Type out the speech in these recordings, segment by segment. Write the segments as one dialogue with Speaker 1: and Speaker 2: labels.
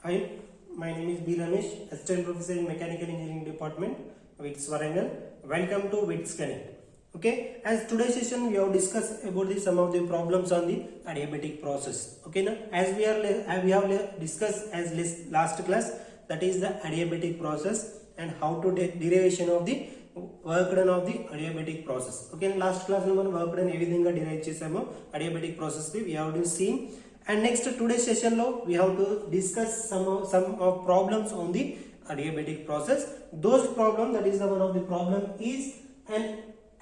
Speaker 1: Hi, my name is B. Ramesh, Assistant Professor in Mechanical Engineering Department with Swarangal. Welcome to WITS Connect. Okay, as today's session we have discussed about some of the problems on the adiabatic process. Okay, now as we have discussed as last class, that is the adiabatic process and how to derivation of the work done of the adiabatic process. Okay, last class we work done everything derive chesamo adiabatic process we have to see. And next today's session lo we have to discuss some of problems on the adiabatic process. Those problem, that is the one of the problem is an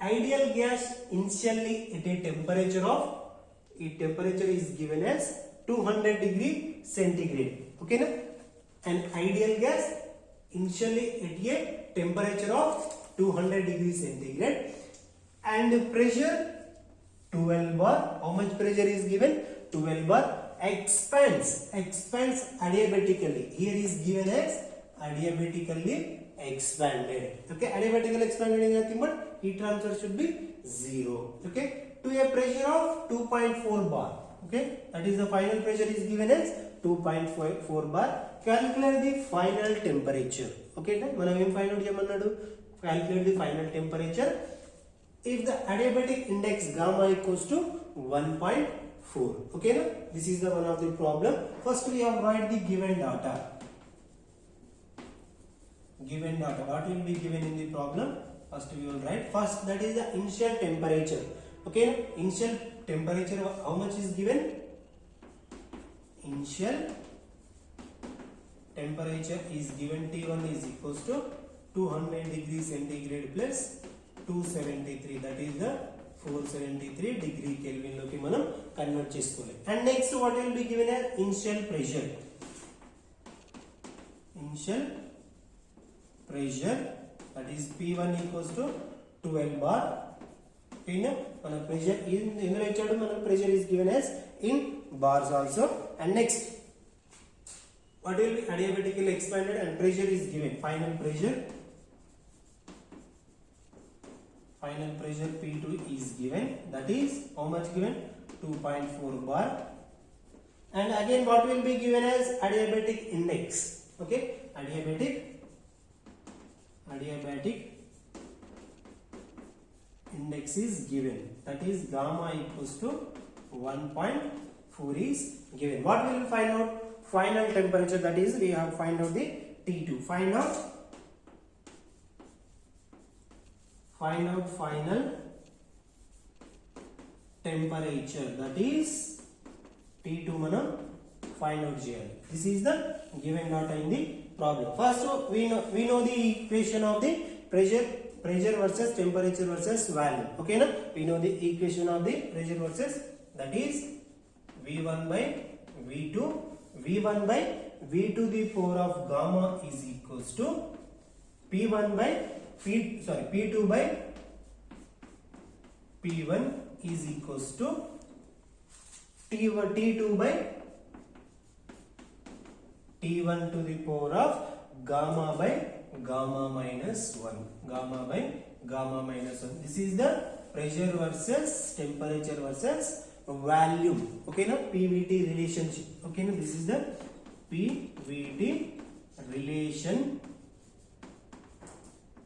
Speaker 1: ideal gas initially at a temperature of is given as 200 degree centigrade. Okay na, an ideal gas initially at a temperature of 200 degree centigrade and pressure 12 bar. How much pressure is given? 12 bar. Expands adiabatically. Here is given as adiabatically expanded. Okay, adiabatically expanded is nothing but heat transfer should be 0. Okay, to a pressure of 2.4 bar. Okay, that is the final pressure is given as 2.4 bar. Calculate the final temperature. Okay, మనం ఏం find out చేయమన్నాడు? Calculate the final temperature if the adiabatic index gamma equals to 1.4. Okay, now this is the one of the problem. First we have write the given data. What will be given in the problem? First we will write first, that is the initial temperature. Okay, initial temperature how much is given? Initial temperature is given T1 is equals to 200 degree centigrade plus 273, that is the 473 degree Kelvin లోకి మనం convert చేసుకోవాలి. And next what will be given as initial pressure. That is P1 equals to 12 bar. Okay, మన pressure ఇందులో ఇచ్చాడు, మన pressure is given as in bars also. And next what will be adiabatically expanded and pressure is given. Final pressure P2 is given, that is how much given? 2.4 bar. And again what will be given as adiabatic index. Okay, adiabatic index is given, that is gamma equals to 1.4 is given. What will we find out? Final temperature, that is we have find out the T2. Find out final temperature, that is T2 మనం find out చేయాలి. This is the given data in the problem. First we know the equation of the pressure versus temperature versus value. Okay na, we know the equation of the pressure versus, that is V1 by V2. V1 by V to the power of gamma is equals to P2 by P1 is equals to T2 by T1 to the power of gamma by gamma minus 1. This is the pressure versus temperature versus volume. Okay na, PVT relationship. Okay na, this is the PVT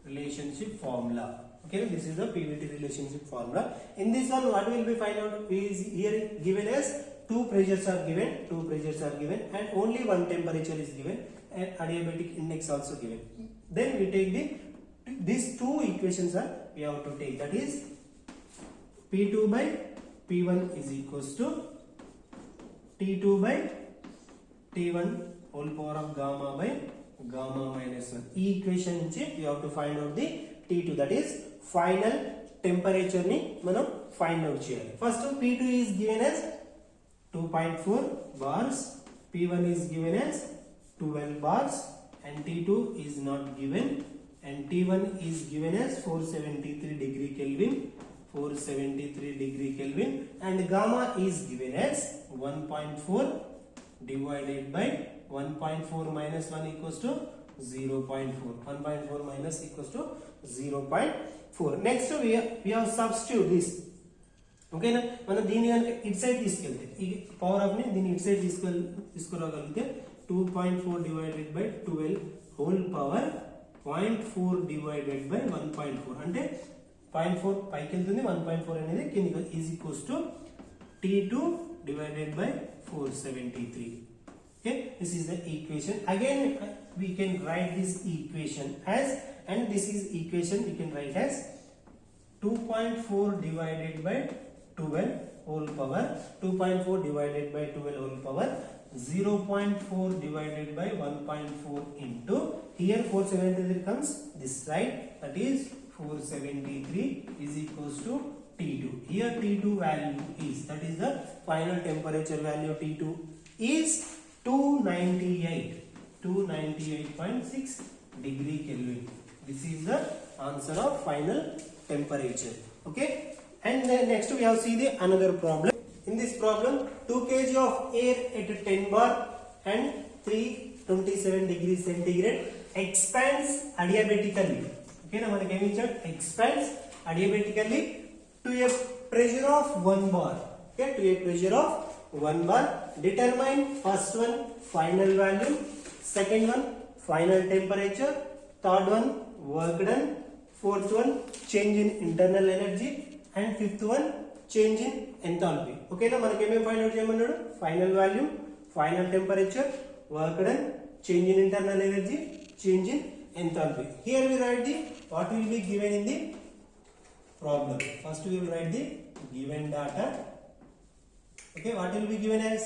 Speaker 1: relationship formula. Okay, this is the PVT relationship formula. In this one what will be find out is here given as two pressures are given and only one temperature is given and adiabatic index also given. Then we take these two equations are we have to take, that is P2 by P1 is equals to T2 by T1 whole power of gamma by gamma minus 1. ఈ equation నుంచి we have to find out the T2, that is final temperature ని మనం find out చేయాలి. First P2 is given as 2.4 bars, P1 is given as 12 bars and T2 is not given, and T1 is given as 473 degree Kelvin and gamma is given as 1.4 divided by 1.4 minus 1 equals to 0.4. 1.4 minus equals to 0.4. Next we have substitute this. Okay na, మనం దీని కనుక it side తీసుకెళ్తే ఈ power of ని దీని it side తీసుకురాగలిగితే 2.4 divided by 12 whole power 0.4 divided by 1.4 అంటే 0.4 పైకి వెళ్తుంది 1.4 అనేది కిందికి is equals to T2 divided by 473. Okay, this is the equation. Again we can write this equation as, and this is equation we can write as 2.4 divided by 12 whole power 2.4 divided by 12 whole power 0.4 divided by 1.4 into here 473 comes this side, that is 473 is equals to T2. Here T2 value is, that is the final temperature value T2 is 298.6 degree Kelvin. This is the answer of final temperature. Okay, and then next we have see the another problem. In this problem 2 kg of air at 10 bar and 327 degrees centigrade expands adiabatically. Okay, now మనకి ఏమి ఇచ్చాడు, expands adiabatically to a pressure of 1 bar. Okay, to a pressure of 1 bar. Determine first one final value, second one final temperature, third one work done, fourth one change in internal energy, and fifth one change in enthalpy. Okay, now మనకి ఏమేమి find out చేయమన్నాడు, final value, final temperature, work done, change in internal energy, change in enthalpy. Here we write the what will be given in the problem. First we will write the given data. Okay, what will be given as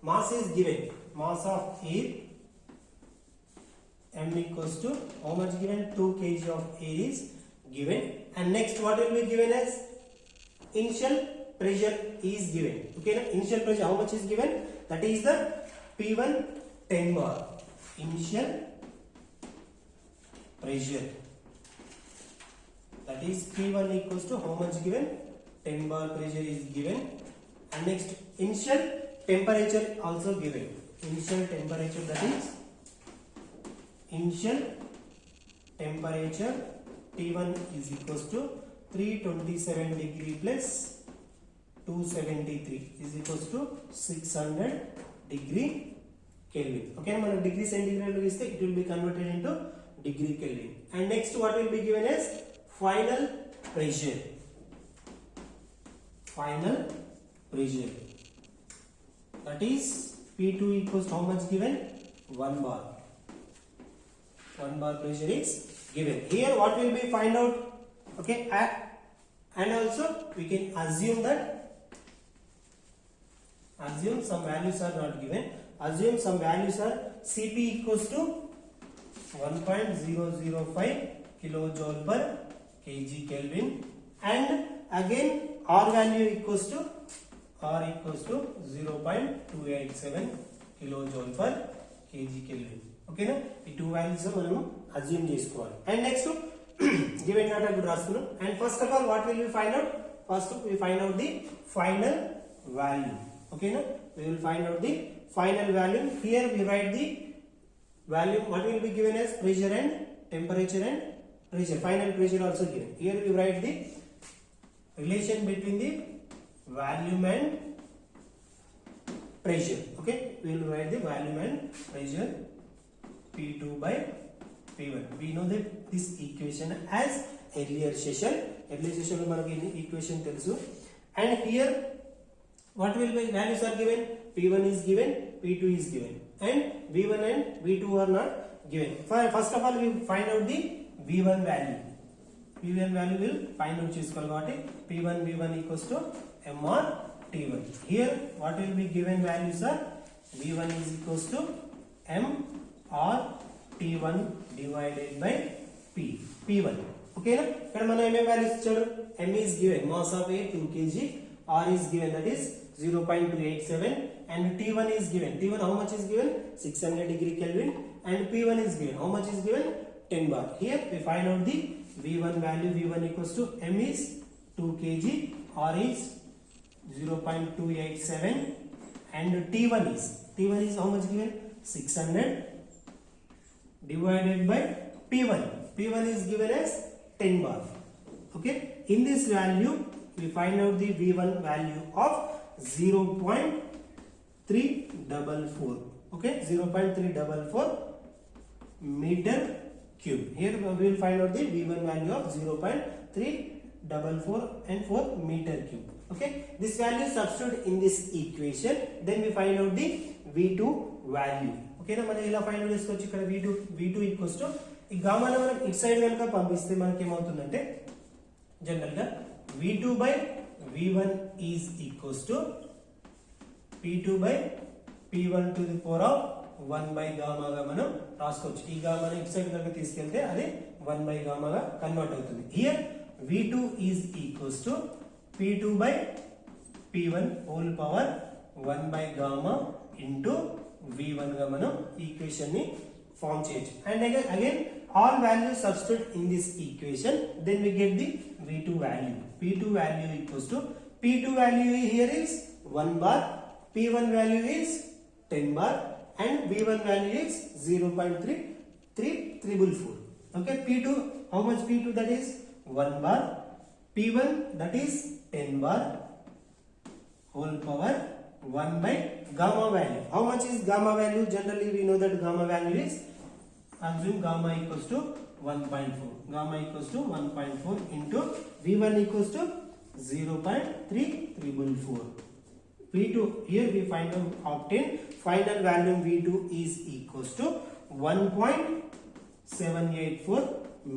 Speaker 1: mass is given, mass of air m equals to how much given, 2 kg of air is given, and next what will be given as initial pressure is given. Okay, now initial pressure how much is given, that is the P1 10 bar initial pressure, that is P1 equals to how much given, 10 bar pressure is given, and next initial temperature also given, initial temperature, that is initial temperature T1 is equals to 327 degree plus 273 is equals to 600 degree Kelvin. Okay, మనం degree centigrade ఇస్తే it will be converted into degree Kelvin. And next what will be given as final pressure, final pressure, that is P2 equals to how much given, 1 bar, 1 bar pressure is given. Here what will be find out, okay, and also we can assume that, assume some values are not given, assume some values are Cp equals to 1.005 kilojoule per kg Kelvin, and again R value equals to 0.287 kilojoule per kg Kelvin. Okay na, ఈ two values మనము assume చేసుకోవాలి. And next given data కూడా రాస్తున్నాం. And first of all what will we find out, first we find out the final value. ఓకేనా, we will find out the final value. Here we write the value what will be given as pressure and temperature and pressure, final pressure also given. Here we write the relation between the volume and pressure. Okay, we will write the volume and pressure P2 by P1. We know that this equation as earlier session లో మనకి equation తెలుసు. And here what will be values are given, P1 is given, P2 is given, and V1 and V2 are not given. First of all we find out the V1 value. V1 value will find out చేసుకోవాలి కాబట్టి P1 V1 equals to MR T1. Here what will be given values are V1 is equals to MR T1 divided by P1. Okay na, ఇక్కడ మనం ఏమేం values ఇచ్చాడు, M is given, mass of air 2 kg, R is given, that is 0.287, and T1 is given. T1 how much is given, 600 degree Kelvin, and P1 is given, how much is given, 10 bar. Here we find out the V1 value. V1 equals to M is 2 kg, R is 0.287, and T1 is how much given, 600 divided by P1. P1 is given as 10 bar. Okay, in this value we find out the V1 value of 0.344. Okay, 0.344 meter cube. Here we will find out the V1 value of 0.344 and 4 meter cube. Okay, this value substitute in this equation, then we find out the V2 value. Okay na, మనం ఇలా find out చేసుకోవచ్చు. ఇక్కడ V2 equals to ఈ గామాను మనం it side కనుక పంపిస్తే మనకి ఏమవుతుందంటే జనరల్ గా V2 by V1 is equals to P2 by P1 to the power of 1 by gamma గా మనం రాసుకోవచ్చు. ఈ గామాను ఇట్ సైడ్ కనుక తీసుకెళ్తే అది 1 by gamma గా కన్వర్ట్ అవుతుంది. Here V2 is equals to P2 by P1 whole power 1 by gamma into V1 గా మనం ఈక్వేషన్ ని ఫార్మ్ చేయొచ్చు. And again all values substitute in this equation, then we get the V2 value. P2 value equals to, P2 value here is 1 bar, P1 value is 10 bar and V1 value is 0.334. Okay, P2, how much P2, that is 1 bar, P1 that is 10 bar whole power 1 by gamma value. How much is gamma value? Generally we know that gamma value is, assume gamma equals to 1.4. Gamma equals to 1.4 into V1 equals to 0.334. V2, here we find out, obtain final value V2 is equals to 1.784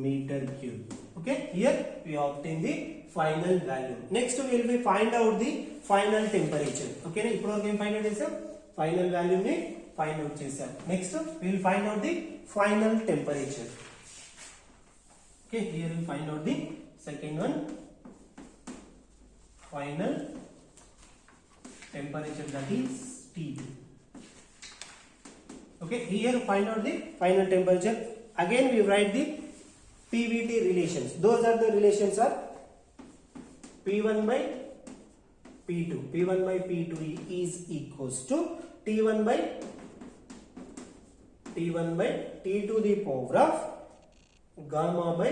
Speaker 1: meter cube. Okay, here we obtain the final value. Next we will be find out the final temperature. Okay, now ఇప్పుడు వరకు find out చేసాం, final value ని find out చేసాం. Next we will find out the final temperature. Okay, here we find out the second one, final temperature, that is T2. Okay, here find out the final temperature. Again we write the PVT relations. Those are the relations are P1 by P2. P1 by P2 is equals to T1 by T to the power of gamma by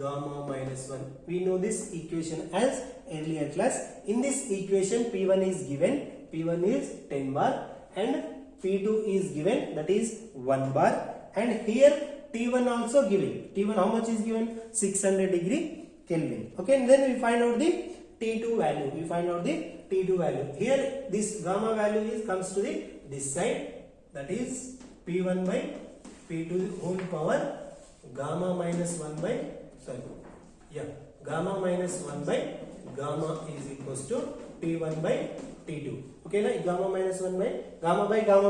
Speaker 1: gamma minus 1. We know this equation as earlier class. In this equation P1 is given, P1 is 10 bar and P2 is given, that is 1 bar, and here T1 also given. T1 how much is given? 600 degree Kelvin. Okay, and then we find out the T2 value. We find out the T2 value. Here this gamma value is comes to the this side, that is P1 by P2 whole power gamma minus 1 by gamma minus 1 by gamma is equals to T1 by T2. Okay na, gamma minus 1 by gamma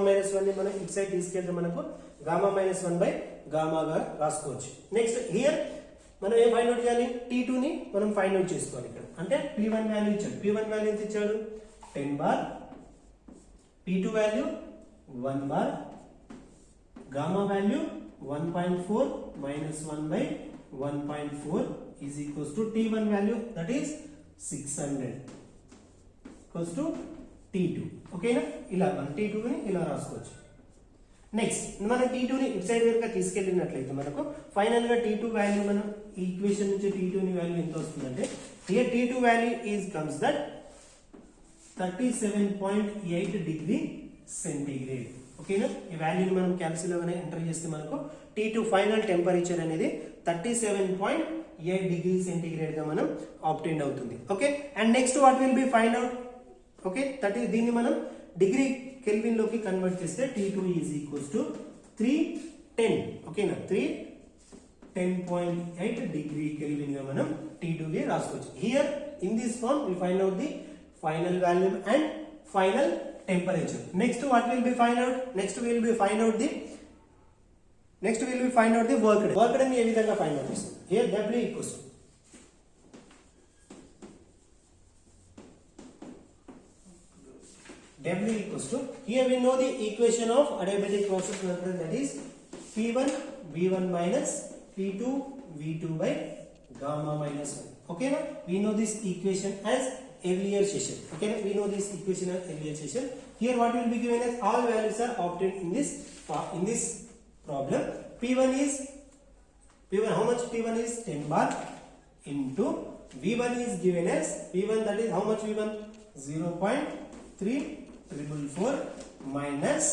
Speaker 1: minus 1 ని మనం it side తీసుకెళ్తే మనకు gamma minus 1 by gamma గా రాసుకోవచ్చు. Next here మనం ఏం find out చేయాలి? T2 ని మనం ఫైండ్ అవుట్ చేసుకోవాలి. ఇక్కడ అంటే P1 వాల్యూ ఇచ్చాడు. P1 వాల్యూ ఎంత ఇచ్చాడు? 10 bar, P2 value 1 bar, gamma value 1.4 minus 1 by 1.4 is equals to T1 value, that is 600 equals to T2. Okay na, ఇలా మనం T2 ని ఇలా రాసుకోవచ్చు. నెక్స్ట్ మనం T2 ని ఇట్ సైడ్ వరకు తీసుకెళ్ళినట్లయితే మనకు ఫైనల్ గా T2 వాల్యూ మనం ఈక్వేషన్ నుంచి T2 ని వాల్యూ ఎంత వస్తుందంటే, here T2 value is comes that 37.8 degree centigrade. ఓకేనా, ఈ వాల్యూని మనం క్యాల్సిలో ఎంటర్ చేస్తే మనకు T2 ఫైనల్ టెంపరేచర్ అనేది 37.8 డిగ్రీ సెంటీగ్రేడ్ గా మనం ఆబ్టైన్ అవుతుంది. Okay, and next what will be find out. Okay, దీన్ని మనం డిగ్రీ కెల్విన్ లోకి కన్వర్ట్ చేస్తే T2 ఈజ్ ఈక్వల్స్ టు 310. ఓకేనా, 310.8 డిగ్రీ కెల్విన్ గా మనం T2 ని రాసుకోవచ్చు. Here in this form we find out the final volume and final temperature. Next what will be find out? Next we will be find out the work done. Work done ఏ విధంగా find out చేస్తాం? Here W equals to here we know the equation of adiabatic process method, that is P1 V1 minus P2 V2 by gamma minus 1. Okay na, we know this equation as earlier session. Okay, we know this equation as earlier session. Here what will be given as all values are obtained in this problem. P1 how much? P1 is 10 bar into V1 is given as P1, that is how much? V1 0.3444 minus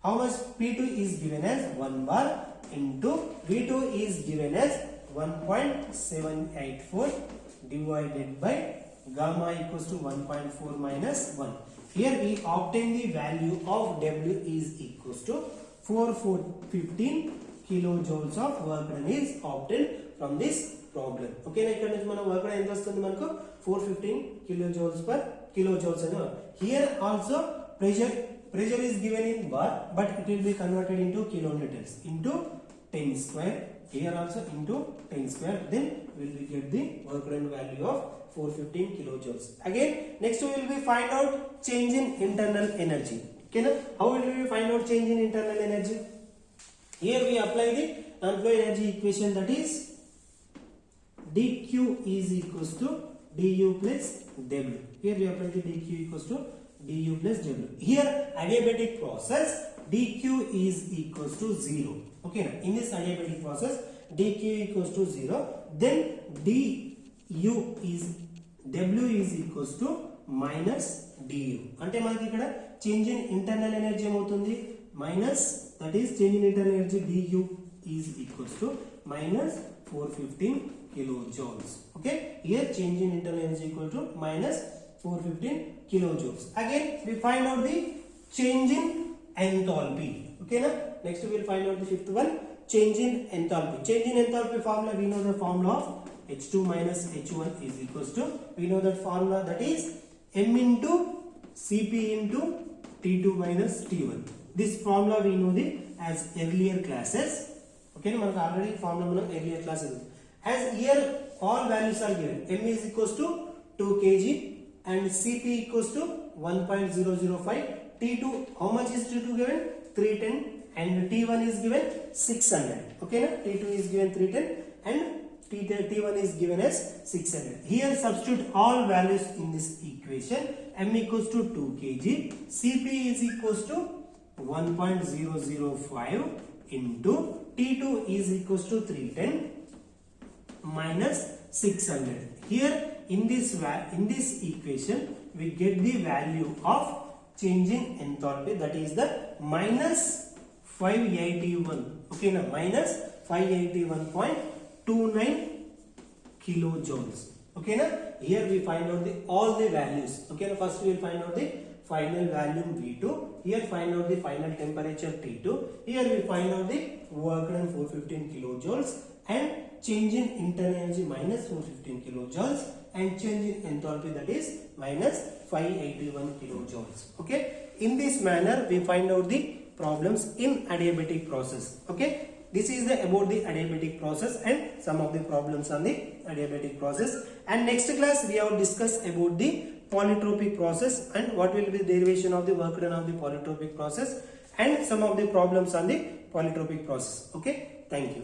Speaker 1: how much P2 is given as 1 bar into V2 is given as 1.784 divided by gamma equals to 1.4 minus 1. Here we obtain the value of W is equals to 415 kilojoules of work done is obtained from this problem. Okay, na ikkada nunchi mana work done enta vastundi manaku 415 kilojoules per kilojoules ani. Here also pressure is given in bar, but it will be converted into kilonewtons into 10 square. Here also into 10 square. Then we will get the work done value of 415 kilojoules. Again, next we will be find out change in internal energy. Okay, na? How will we find out change in internal energy? Here we apply the non-flow energy equation, that is dq is equals to du plus w. Here we apply the dq equals to du plus w. Here adiabatic process dq is equals to 0. Okay, now in this adiabatic process dq equals to 0, then du is w is equals to minus du. అంటే మనకి ఇక్కడ change in internal energy ఏమవుతుంది, minus, that is change in internal energy du is equals to minus 415 kilojoules. Okay, here change in internal energy equal to minus 415 kilojoules. Again we find out the change in enthalpy. Okay, na? Next we will find out the fifth one, change in enthalpy. Change in enthalpy formula, we know the formula of H2 minus H1 is equals to, we know that formula, that is m into Cp into T2 minus T1. This formula we know the as earlier classes. Okay, మనకు already formula మనం earlier classes. As here all values are given, m is equals to 2 kg and Cp equals to 1.005. T2, how much is T2 given? 310, and T1 is given 600. Okay, na? T2 is given 310 and T1 is given as 600. Here substitute all values in this equation. M equals to 2 kg, Cp is equals to 1.005 into T2 is equals to 310 minus 600. Here in this equation we get the value of change in enthalpy, that is the minus 581. Okay, now minus 581.29 kilojoules. Okay, now here we find out all the values. Okay, now first we will find out the final volume V2. Here find out the final temperature T2. Here we find out the work done 415 kilojoules and change in internal energy minus 415 kilojoules and change in enthalpy, that is minus 581 kilojoules. Okay, in this manner we find out the problems in adiabatic process. Okay, this is about the adiabatic process and some of the problems on the adiabatic process. And next class we have discussed about the polytropic process and what will be the derivation of the work done of the polytropic process and some of the problems on the polytropic process. Okay, thank you.